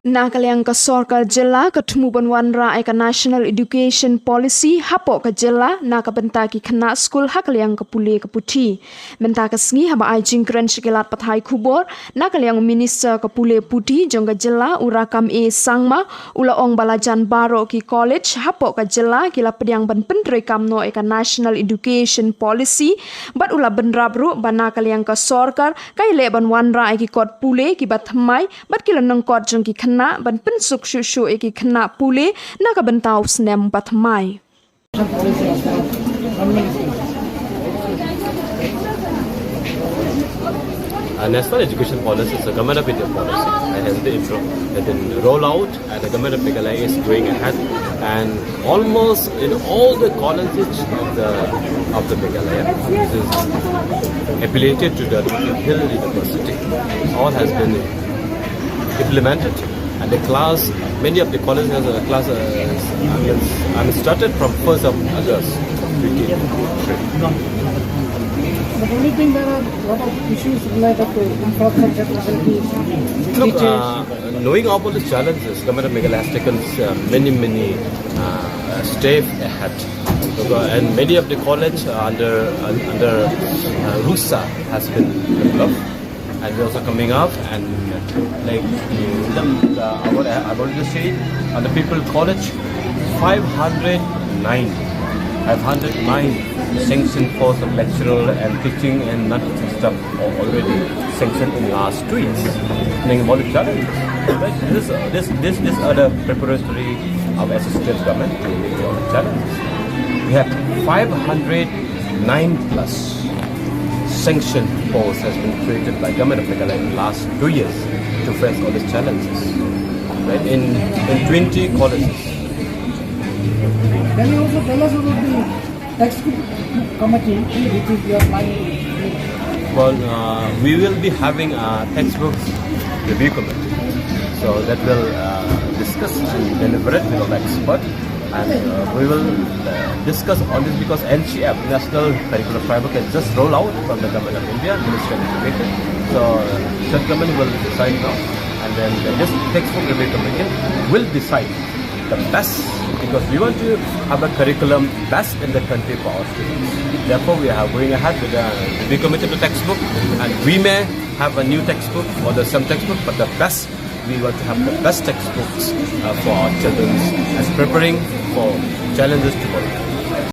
Nakaliang ka Sorkar Jylla ketumuban wanra eka National Education Policy Hapoh ka Jylla nakabenta ki khana school hakaliang ka pule ka puthi benta ka sngi haba ai jingkran shikilat pathai khubor nakaliang minister ka pule puthi jongga Jylla urakam e sangma ula ong balajan Baroh ki college Hapoh ka Jylla kila pediang ban pendroi kamno eka National Education Policy bat ula benrabru bana kaliang ka Sorkar kai le ban wanra ki kot pule ki batmai bat kila nang kot jong ki na ban pensuk shushu eki khna pule na ka bantau snem patmai National education policy is a government of India policy and has been rolled out, and the government of Meghalaya is going ahead, and almost in all the colleges of the Meghalaya, this is affiliated to the Jylla University, all has been implemented. And the class, many of the colleges have a class started from 1st of August 2023. But only thing, there are a lot of issues related to infrastructure facilities. Look, knowing all the challenges, Government of Meghalaya has taken many steps ahead. And many of the college under RUSA has been developed. And we're also coming up, and like I've already said, on the People College, 509 sanctioned posts of lecturer and teaching and non-teaching staff already sanctioned in the last 2 years. Meaning about the challenges. Right? This are the preparatory of assistant government to meet all the challenges. We have 509 plus sanctioned posts has been created by government of Meghalaya in the last 2 years to face all these challenges. Right? In 20 colleges. Can you also tell us about the textbook committee, which is your mind? Well, we will be having a textbooks review committee. So that will discuss and deliberate with all experts. And we will discuss on this because NCF, National Curriculum Framework, has just rolled out from the Government of India, Ministry of Education. So the government will decide now, and then this textbook review committee will decide the best, because we want to have a curriculum best in the country for our students. Therefore, we are going ahead with the review committee of the textbook, and we may have a new textbook or some textbook, but the best, we want to have the best textbooks for our children as preparing for challenges tomorrow.